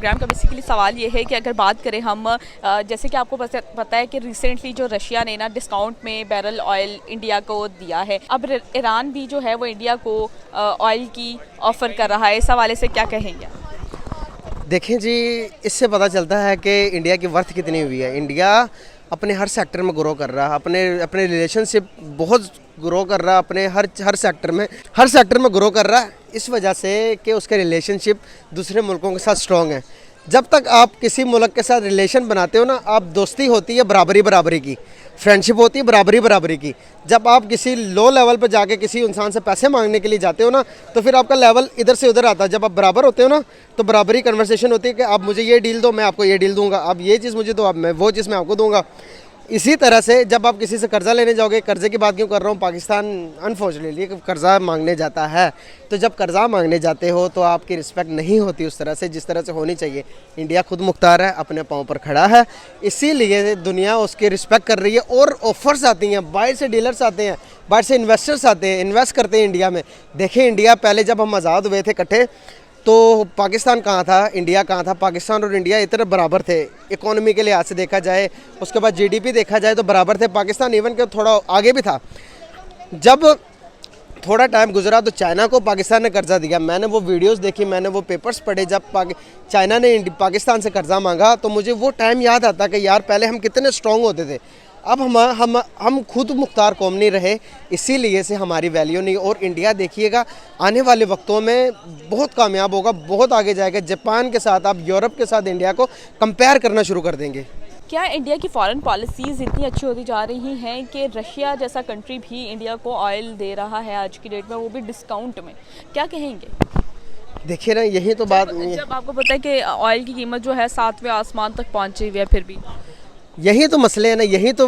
Programme का basically सवाल ये है कि अगर बात करें हम जैसे कि आपको पता है कि रिसेंटली जो रशिया ने ना डिस्काउंट में बैरल ऑयल इंडिया को दिया है, अब ईरान भी जो है वो इंडिया को ऑयल की ऑफ़र कर रहा है, इस हवाले से क्या कहेंगे? देखें जी, इससे पता चलता है कि इंडिया की वर्थ कितनी हुई है। इंडिया अपने हर सेक्टर में ग्रो कर रहा है, अपने अपने रिलेशनशिप बहुत ग्रो कर रहा है, अपने हर सेक्टर में ग्रो कर रहा है, इस वजह से कि उसके रिलेशनशिप दूसरे मुल्कों के साथ स्ट्रॉन्ग है। जब तक आप किसी मुल्क के साथ रिलेशन बनाते हो ना, आप दोस्ती होती है बराबरी बराबरी की, फ्रेंडशिप होती है बराबरी बराबरी की। जब आप किसी लो लेवल पर जाके किसी इंसान से पैसे मांगने के लिए जाते हो ना, तो फिर आपका लेवल इधर से उधर आता है। जब आप बराबर होते हो ना, तो बराबरी कन्वर्सेशन होती है कि आप मुझे ये डील दो, मैं आपको ये डील दूंगा, आप ये चीज़ मुझे दो, आप मैं वो चीज़ मैं आपको दूंगा। इसी तरह से जब आप किसी से कर्ज़ा लेने जाओगे, कर्ज़े की बात क्यों कर रहा हूँ, पाकिस्तान अनफॉर्चुनेटली कर्ज़ा मांगने जाता है, तो जब कर्ज़ा मांगने जाते हो तो आपकी रिस्पेक्ट नहीं होती उस तरह से जिस तरह से होनी चाहिए। इंडिया खुद मुख्तार है, अपने पाँव पर खड़ा है, इसीलिए दुनिया उसकी रिस्पेक्ट कर रही है और ऑफ़र्स आती हैं, बाहर से डीलर्स आते हैं, बाहर से इन्वेस्टर्स आते हैं, इन्वेस्ट करते हैं इंडिया में। देखें, इंडिया पहले जब हम आज़ाद हुए थे इकट्ठे, तो पाकिस्तान कहाँ था, इंडिया कहाँ था। पाकिस्तान और इंडिया इतने बराबर थे इकोनॉमी के लिहाज से देखा जाए, उसके बाद जीडीपी देखा जाए तो बराबर थे। पाकिस्तान इवन के थोड़ा आगे भी था। जब थोड़ा टाइम गुजरा तो चाइना को पाकिस्तान ने कर्जा दिया। मैंने वो वीडियोस देखी, मैंने वो पेपर्स पढ़े, जब चाइना ने पाकिस्तान से कर्जा मांगा तो मुझे वो टाइम याद आता कि यार पहले हम कितने स्ट्रॉन्ग होते थे। अब हम खुद मुख्तार कौम नहीं रहे, इसीलिए से हमारी वैल्यू नहीं। और इंडिया देखिएगा आने वाले वक्तों में बहुत कामयाब होगा, बहुत आगे जाएगा। जापान के साथ, आप यूरोप के साथ इंडिया को कंपेयर करना शुरू कर देंगे। क्या इंडिया की फॉरेन पॉलिसीज़ इतनी अच्छी होती जा रही हैं कि रशिया जैसा कंट्री भी इंडिया को ऑयल दे रहा है आज की डेट में, वो भी डिस्काउंट में? क्या कहेंगे? देखिए ना, यही तो बात जब आपको पता है कि ऑयल की कीमत जो है 7वें आसमान तक पहुंची हुई है, फिर भी यही तो मसले हैं ना, यही तो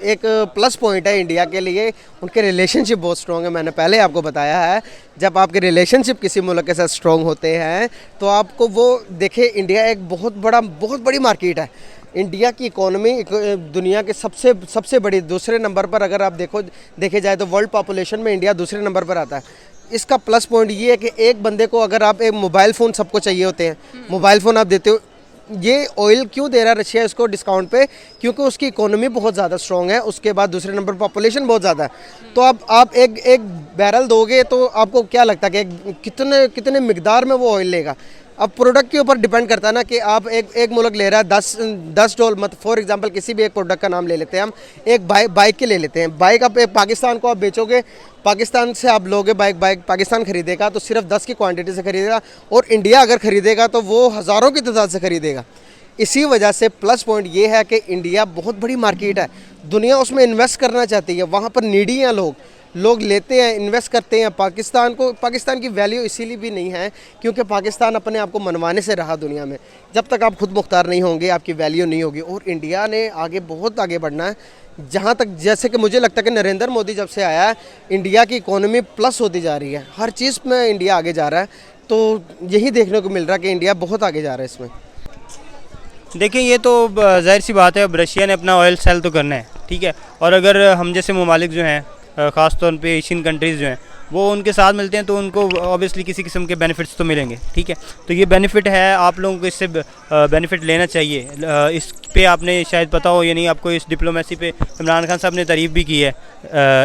एक प्लस पॉइंट है इंडिया के लिए। उनके रिलेशनशिप बहुत स्ट्रॉन्ग है। मैंने पहले आपको बताया है, जब आपके रिलेशनशिप किसी मुल्क के साथ स्ट्रॉन्ग होते हैं तो आपको वो देखे। इंडिया एक बहुत बड़ी मार्केट है। इंडिया की इकोनॉमी दुनिया के सबसे बड़ी, दूसरे नंबर पर अगर आप देखे जाए तो वर्ल्ड पॉपुलेशन में इंडिया दूसरे नंबर पर आता है। इसका प्लस पॉइंट ये है कि एक बंदे को अगर आप एक मोबाइल फ़ोन, सबको चाहिए होते हैं मोबाइल फ़ोन, आप देते हो। ये ऑयल क्यों दे रहा है रशिया इसको डिस्काउंट पे? क्योंकि उसकी इकोनॉमी बहुत ज़्यादा स्ट्रॉन्ग है, उसके बाद दूसरे नंबर पॉपुलेशन बहुत ज़्यादा है। तो अब आप एक बैरल दोगे तो आपको क्या लगता है कि कितने मिकदार में वो ऑयल लेगा? अब प्रोडक्ट के ऊपर डिपेंड करता है ना कि आप एक मुल्क ले रहा है $10 मत, फॉर एग्जांपल किसी भी एक प्रोडक्ट का नाम ले लेते हैं हम, एक बाइक के ले लेते हैं। बाइक आप पाकिस्तान को आप बेचोगे, पाकिस्तान से आप लोगे बाइक पाकिस्तान खरीदेगा तो सिर्फ 10 की क्वांटिटी से खरीदेगा, और इंडिया अगर खरीदेगा तो वो हज़ारों की तादाद से खरीदेगा। इसी वजह से प्लस पॉइंट ये है कि इंडिया बहुत बड़ी मार्केट है, दुनिया उसमें इन्वेस्ट करना चाहती है, वहाँ पर नीडी हैं लोग लेते हैं, इन्वेस्ट करते हैं। पाकिस्तान की वैल्यू इसीलिए भी नहीं है क्योंकि पाकिस्तान अपने आप को मनवाने से रहा दुनिया में। जब तक आप खुद मुख्तार नहीं होंगे आपकी वैल्यू नहीं होगी। और इंडिया ने बहुत आगे बढ़ना है, जहाँ तक जैसे कि मुझे लगता है कि नरेंद्र मोदी जब से आया है, इंडिया की इकोनॉमी प्लस होती जा रही है, हर चीज़ में इंडिया आगे जा रहा है। तो यही देखने को मिल रहा है कि इंडिया बहुत आगे जा रहा है इसमें। देखिए, ये तो जाहिर सी बात है, अब रशिया ने अपना ऑयल सेल तो करना है, ठीक है। और अगर हम जैसे ममालिक जो हैं, ख़ास तौर पे एशियन कंट्रीज़ जो हैं, वो उनके साथ मिलते हैं तो उनको ऑब्वियसली किसी किस्म के बेनिफिट्स तो मिलेंगे, ठीक है। तो ये बेनिफिट है, आप लोगों को इससे बेनिफिट लेना चाहिए। इस पे आपने शायद पता हो या नहीं, आपको इस डिप्लोमेसी पे इमरान खान साहब ने तारीफ़ भी की है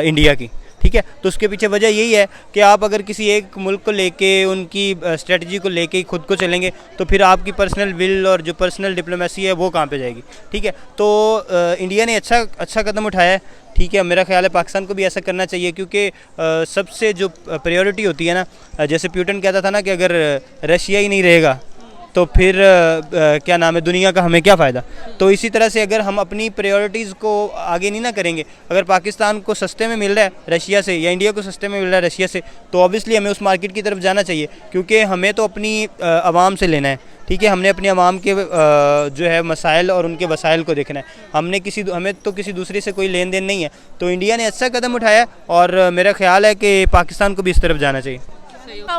इंडिया की, ठीक है। तो उसके पीछे वजह यही है कि आप अगर किसी एक मुल्क को लेके, उनकी स्ट्रेटजी को लेके खुद को चलेंगे तो फिर आपकी पर्सनल विल और जो पर्सनल डिप्लोमेसी है वो कहाँ पे जाएगी, ठीक है। तो इंडिया ने अच्छा कदम उठाया है, ठीक है। मेरा ख्याल है पाकिस्तान को भी ऐसा करना चाहिए, क्योंकि सबसे जो प्रायोरिटी होती है ना, जैसे प्यूटन कहता था ना कि अगर रशिया ही नहीं रहेगा तो फिर क्या नाम है, दुनिया का हमें क्या फ़ायदा। तो इसी तरह से अगर हम अपनी प्रायोरिटीज़ को आगे नहीं ना करेंगे, अगर पाकिस्तान को सस्ते में मिल रहा है रशिया से या इंडिया को सस्ते में मिल रहा है रशिया से, तो ऑब्वियसली हमें उस मार्केट की तरफ जाना चाहिए, क्योंकि हमें तो अपनी आवाम से लेना है, ठीक है। हमने अपनी आवाम के जो है मसाइल और उनके वसाइल को देखना है। हमें तो किसी दूसरे से कोई लेन देन नहीं है। तो इंडिया ने अच्छा कदम उठाया और मेरा ख्याल है कि पाकिस्तान को भी इस तरफ जाना चाहिए।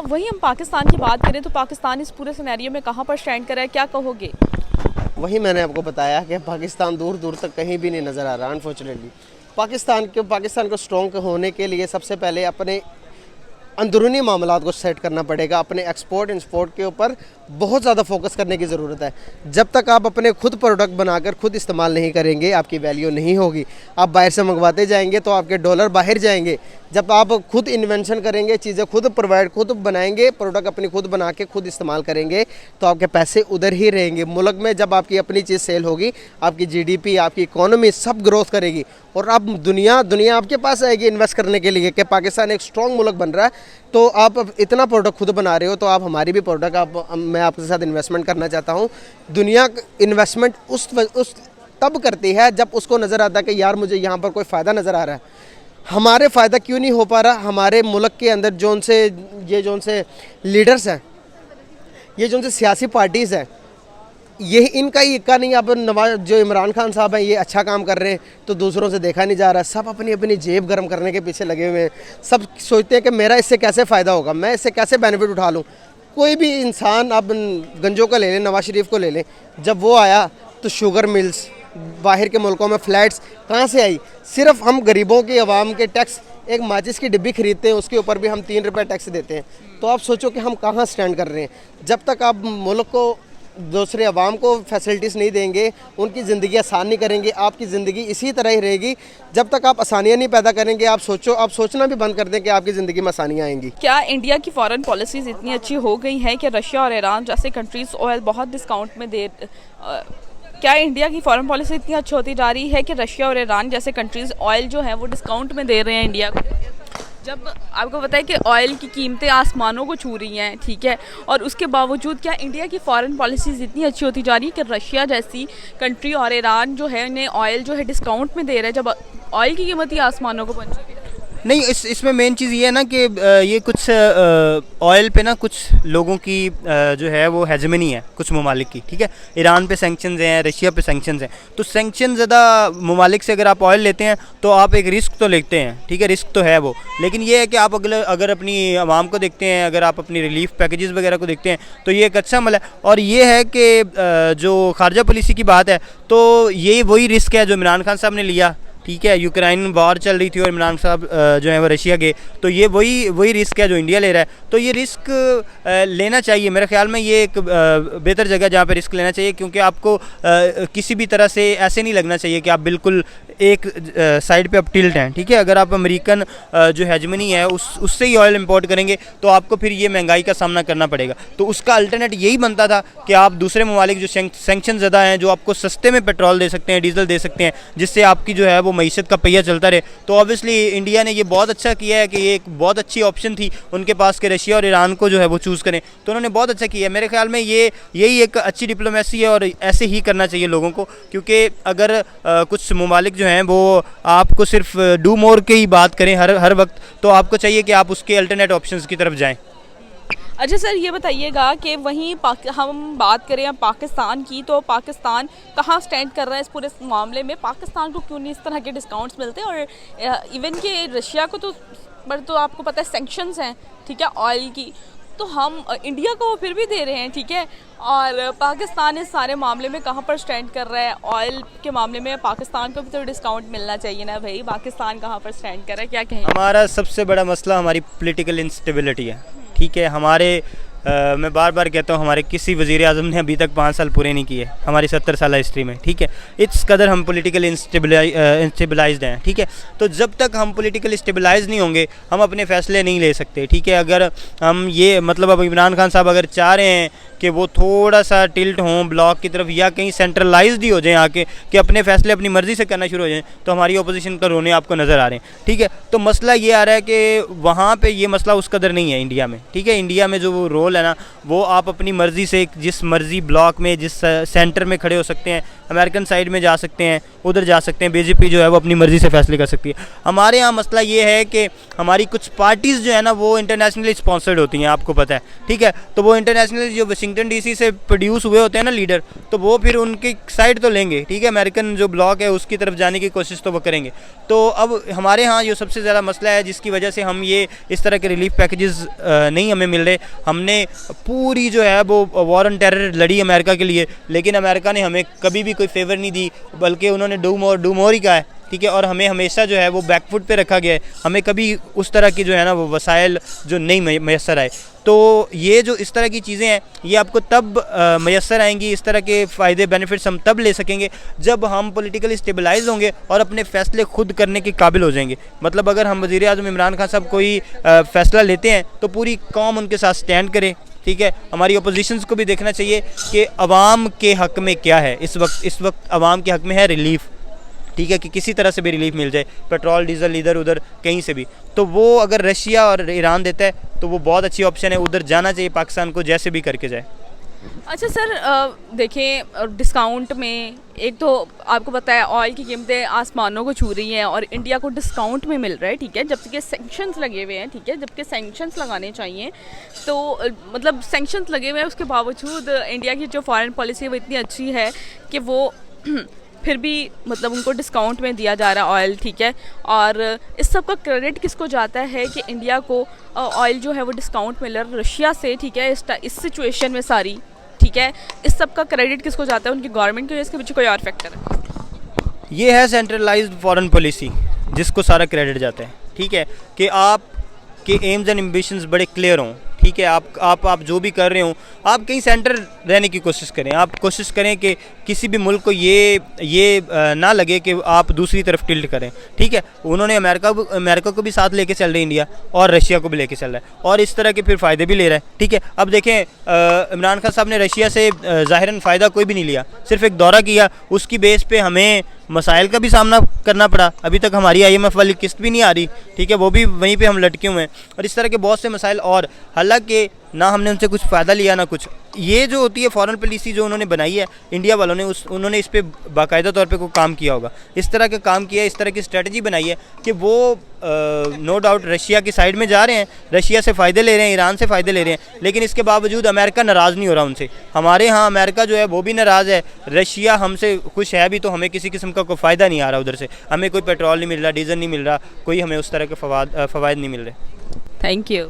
वही हम पाकिस्तान की बात करें तो पाकिस्तान इस पूरे सिनेरियो में कहाँ पर स्टैंड कर रहा है, क्या कहोगे? वही मैंने आपको बताया कि पाकिस्तान दूर दूर तक कहीं भी नहीं नज़र आ रहा अनफॉर्चुनेटली। पाकिस्तान को स्ट्रॉन्ग होने के लिए सबसे पहले अपने अंदरूनी मामलात को सेट करना पड़ेगा। अपने एक्सपोर्ट इंपोर्ट के ऊपर बहुत ज़्यादा फोकस करने की ज़रूरत है। जब तक आप अपने खुद प्रोडक्ट बनाकर खुद इस्तेमाल नहीं करेंगे, आपकी वैल्यू नहीं होगी। आप बाहर से मंगवाते जाएंगे तो आपके डॉलर बाहर जाएंगे। जब आप खुद इन्वेंशन करेंगे, चीज़ें खुद प्रोवाइड खुद बनाएंगे, प्रोडक्ट अपनी खुद बना के खुद इस्तेमाल करेंगे, तो आपके पैसे उधर ही रहेंगे। मुल्क में जब आपकी अपनी चीज़ सेल होगी, आपकी जीडीपी, आपकी इकोनॉमी सब ग्रोथ करेगी और आप दुनिया आपके पास आएगी इन्वेस्ट करने के लिए कि पाकिस्तान एक स्ट्रॉन्ग मुल्क बन रहा है। तो आप अब इतना प्रोडक्ट खुद बना रहे हो, तो आप हमारी भी प्रोडक्ट मैं आपके साथ इन्वेस्टमेंट करना चाहता हूँ। दुनिया इन्वेस्टमेंट उस तब करती है जब उसको नज़र आता है कि यार मुझे यहाँ पर कोई फ़ायदा नज़र आ रहा है। हमारे फ़ायदा क्यों नहीं हो पा रहा? हमारे मुल्क के अंदर जो से लीडर्स हैं, ये जो से सियासी पार्टीज़ हैं, ये इनका ही इक्का नहीं। अब जो इमरान खान साहब हैं, ये अच्छा काम कर रहे हैं तो दूसरों से देखा नहीं जा रहा। सब अपनी अपनी जेब गर्म करने के पीछे लगे हुए हैं। सब सोचते हैं कि मेरा इससे कैसे फ़ायदा होगा, मैं इससे कैसे बेनिफिट उठा लूँ। कोई भी इंसान, अब गंजो को ले लें, नवाज शरीफ को ले लें, जब वो आया तो शुगर मिल्स, बाहर के मुल्कों में फ्लैट्स कहाँ से आई? सिर्फ हम गरीबों की आवाम के टैक्स, एक माचिस की डिब्बी खरीदते हैं उसके ऊपर भी हम 3 रुपये टैक्स देते हैं। तो आप सोचो कि हम कहाँ स्टैंड कर रहे हैं। जब तक आप मुल्क को, दूसरे अवाम को फैसिलिटीज़ नहीं देंगे, उनकी ज़िंदगी आसान नहीं करेंगे, आपकी ज़िंदगी इसी तरह ही रहेगी। जब तक आप आसानियाँ नहीं पैदा करेंगे, आप सोचना भी बंद कर दें कि आपकी ज़िंदगी में आसानियाँ आएंगी। क्या इंडिया की फॉरेन पॉलिसीज़ इतनी अच्छी हो गई हैं कि रशिया और ईरान जैसे कंट्रीज़ ऑयल बहुत डिस्काउंट में क्या इंडिया की फॉरेन पॉलिसी इतनी अच्छी होती जा रही है कि रशिया और ईरान जैसे कंट्रीज़ ऑयल जो है वो डिस्काउंट में दे रहे हैं इंडिया को? जब आपको पता है कि ऑयल की कीमतें आसमानों को छू रही हैं, ठीक है, और उसके बावजूद क्या इंडिया की फॉरेन पॉलिसीज़ इतनी अच्छी होती जा रही है कि रशिया जैसी कंट्री और ईरान जो है उन्हें ऑयल जो है डिस्काउंट में दे रहा है, जब ऑयल की कीमत ही आसमानों को पहुंच रही है? नहीं, इसमें मेन चीज़ ये है ना कि ये कुछ ऑयल पे ना कुछ लोगों की जो है वो हेजमनी है कुछ ममालिक की, ठीक है। ईरान पे सैंक्शंस हैं, रशिया पे सैंक्शंस हैं। तो सैंक्शन ज़्यादा ममालिक से अगर आप ऑयल लेते हैं तो आप एक रिस्क तो लेते हैं, ठीक है, रिस्क तो है वो। लेकिन ये है कि आप अगर अपनी आवाम को देखते हैं, अगर आप अपनी रिलीफ पैकेजेस वगैरह को देखते हैं, तो ये एक अच्छा अमल है। और ये है कि जो खारजा पॉलिसी की बात है, तो ये वही रिस्क है जो इमरान खान साहब ने लिया, ठीक है। यूक्रेन वॉर चल रही थी और इमरान साहब जो है वो रशिया गए, तो ये वही रिस्क है जो इंडिया ले रहा है। तो ये रिस्क लेना चाहिए, मेरे ख्याल में ये एक बेहतर जगह जहाँ पे रिस्क लेना चाहिए, क्योंकि आपको किसी भी तरह से ऐसे नहीं लगना चाहिए कि आप बिल्कुल एक साइड पे आप टिल्ट हैं, ठीक है। अगर आप अमेरिकन जो हेजमनी है उससे ही ऑयल इंपोर्ट करेंगे तो आपको फिर ये महंगाई का सामना करना पड़ेगा। तो उसका अल्टरनेट यही बनता था कि आप दूसरे ममालिक जो सैंक्शन ज़्यादा हैं, जो आपको सस्ते में पेट्रोल दे सकते हैं, डीजल दे सकते हैं, जिससे आपकी जो है वो मईशत का पहिया चलता रहे। तो ऑब्वियसली इंडिया ने ये बहुत अच्छा किया है कि ये एक बहुत अच्छी ऑप्शन थी उनके पास कि रशिया और ईरान को जो है वो चूज़ करें, तो उन्होंने बहुत अच्छा किया है। मेरे ख्याल में यही एक अच्छी डिप्लोमेसी है और ऐसे ही करना चाहिए लोगों को, क्योंकि अगर कुछ ममालिक जो हैं वो आपको सिर्फ डू मोर की ही बात करें हर वक्त, तो आपको चाहिए कि आप उसके अल्टरनेट ऑप्शंस की तरफ जाएं। अच्छा सर, ये बताइएगा कि वहीं हम बात करें अब पाकिस्तान की, तो पाकिस्तान कहाँ स्टैंड कर रहा है इस पूरे मामले में? पाकिस्तान को क्यों नहीं इस तरह के डिस्काउंट्स मिलते? और इवन कि रशिया को तो आपको पता है सैंक्शंस हैं, ठीक है, ऑयल की, तो हम इंडिया को फिर भी दे रहे हैं, ठीक है। और पाकिस्तान इस सारे मामले में कहाँ पर स्टैंड कर रहा है? ऑयल के मामले में पाकिस्तान को भी तो डिस्काउंट मिलना चाहिए ना भाई। पाकिस्तान कहाँ पर स्टैंड कर रहा है, क्या कहें? हमारा सबसे बड़ा मसला हमारी पॉलिटिकल इंस्टेबिलिटी है, ठीक है। हमारे मैं बार बार कहता हूँ, हमारे किसी वज़ीर आज़म ने अभी तक 5 साल पूरे नहीं किए हमारी 70 साल हिस्ट्री में, ठीक है। इस कदर हम पॉलिटिकल इंस्टेबलाइज्ड हैं, ठीक है। तो जब तक हम पॉलिटिकल स्टेबलाइज नहीं होंगे, हम अपने फ़ैसले नहीं ले सकते, ठीक है। अगर हम ये मतलब अब इमरान खान साहब अगर चाह रहे हैं कि वो थोड़ा सा टिल्ट हों ब्लॉक की तरफ या कहीं सेंट्रलाइज्ड ही हो जाएं आके, कि अपने फ़ैसले अपनी मर्ज़ी से करना शुरू हो जाएं, तो हमारी अपोजिशन का रोने आपको नज़र आ रहे हैं, ठीक है। तो मसला ये आ रहा है कि वहाँ पे ये मसला उस कदर नहीं है इंडिया में, ठीक है। इंडिया में जो वो रोल है ना, वो आप अपनी मर्ज़ी से जिस मर्ज़ी ब्लॉक में, जिस सेंटर में खड़े हो सकते हैं, अमेरिकन साइड में जा सकते हैं, उधर जा सकते हैं। बीजेपी जो है वो अपनी मर्ज़ी से फैसले कर सकती है। हमारे यहाँ मसला ये है कि हमारी कुछ पार्टीज़ जो है ना वो इंटरनेशनली स्पॉन्सर्ड होती हैं, आपको पता है, ठीक है। तो वो इंटरनेशनली जो वाशिंगटन डीसी से प्रोड्यूस हुए होते हैं ना लीडर, तो वो फिर उनकी साइड तो लेंगे, ठीक है। अमेरिकन जो ब्लॉक है उसकी तरफ जाने की कोशिश तो वो करेंगे। तो अब हमारे यहाँ जो सबसे ज़्यादा मसला है जिसकी वजह से हम ये इस तरह के रिलीफ पैकेजेस नहीं हमें मिल रहे, हमने पूरी जो है वो वॉर ऑन टेरर लड़ी अमेरिका के लिए, लेकिन अमेरिका ने हमें कभी भी कोई फेवर नहीं दी, बल्कि उन्होंने डू मोर ही कहा है, ठीक है, और हमें हमेशा जो है वो बैकफुट पे रखा गया है, हमें कभी उस तरह की जो है ना वो वसाइल जो नहीं मैसर आए। तो ये जो इस तरह की चीज़ें हैं ये आपको तब मैसर आएंगी, इस तरह के फ़ायदे बेनिफिट्स हम तब ले सकेंगे जब हम पॉलिटिकली स्टेबलाइज होंगे और अपने फ़ैसले खुद करने के काबिल हो जाएंगे। मतलब अगर हम वज़ीर आज़म इमरान खान साहब कोई फ़ैसला लेते हैं तो पूरी कौम उनके साथ स्टैंड करे, ठीक है। हमारी अपोजिशंस को भी देखना चाहिए कि अवाम के हक़ में क्या है। इस वक्त अवाम के हक़ में है रिलीफ़, ठीक है, कि किसी तरह से भी रिलीफ मिल जाए, पेट्रोल डीजल इधर उधर कहीं से भी। तो वो अगर रशिया और ईरान देता है तो वो बहुत अच्छी ऑप्शन है, उधर जाना चाहिए पाकिस्तान को जैसे भी करके जाए। अच्छा सर, देखें डिस्काउंट में एक तो आपको पता है ऑयल की कीमतें आसमानों को छू रही हैं और इंडिया को डिस्काउंट में मिल रहा है, ठीक है, जबकि सैंक्शंस लगे हुए हैं, ठीक है, जबकि सैंक्शंस लगाने चाहिए। तो मतलब सैंक्शंस लगे हुए हैं, उसके बावजूद इंडिया की जो फॉरेन पॉलिसी है वो इतनी अच्छी है कि वो फिर भी मतलब उनको डिस्काउंट में दिया जा रहा है ऑयल, ठीक है। और इस सब का क्रेडिट किसको जाता है कि इंडिया को ऑयल जो है वो डिस्काउंट मिल रहा है रशिया से, ठीक है, इस सिचुएशन में सारी, ठीक है, इस सब का क्रेडिट किसको जाता है? उनकी गवर्नमेंट को, इसके पीछे कोई और फैक्टर है? ये है सेंट्रलाइज्ड फॉरेन पॉलिसी जिसको सारा क्रेडिट जाता है, ठीक है, कि आपके एम्स एंड एम्बिशंस बड़े क्लियर हों, ठीक है। आप जो भी कर रहे हो आप कहीं सेंटर रहने की कोशिश करें, आप कोशिश करें कि किसी भी मुल्क को ये ना लगे कि आप दूसरी तरफ टिल्ट करें, ठीक है। उन्होंने अमेरिका को भी साथ लेके चल रहे इंडिया और रशिया को भी लेके चल रहा है और इस तरह के फिर फ़ायदे भी ले रहा है, ठीक है। अब देखें इमरान खान साहब ने रशिया से ज़ाहिरन फ़ायदा कोई भी नहीं लिया, सिर्फ एक दौरा किया, उसकी बेस पे हमें मसाइल का भी सामना करना पड़ा। अभी तक हमारी IMF वाली किस्त भी नहीं आ रही, ठीक है, वो भी वहीं पे हम लटके हुए हैं और इस तरह के बहुत से मसाइल। और हालांकि ना हमने उनसे कुछ फ़ायदा लिया ना कुछ। ये जो होती है फॉरेन पॉलिसी जो उन्होंने बनाई है इंडिया वालों ने, उन्होंने इस पे बाकायदा तौर पे कोई काम किया होगा, इस तरह का काम किया है, इस तरह की स्ट्रेटजी बनाई है कि वो नो डाउट रशिया की साइड में जा रहे हैं, रशिया से फ़ायदे ले रहे हैं, ईरान से फ़ायदे ले रहे हैं, लेकिन इसके बावजूद अमेरिका नाराज़ नहीं हो रहा उनसे। हमारे यहाँ अमेरिका जो है वो भी नाराज़ है, रशिया हमसे खुश है भी, तो हमें किसी किस्म का कोई फ़ायदा नहीं आ रहा उधर से, हमें कोई पेट्रोल नहीं मिल रहा, डीजल नहीं मिल रहा, कोई हमें उस तरह के फ़वाद नहीं मिल रहे। Thank you.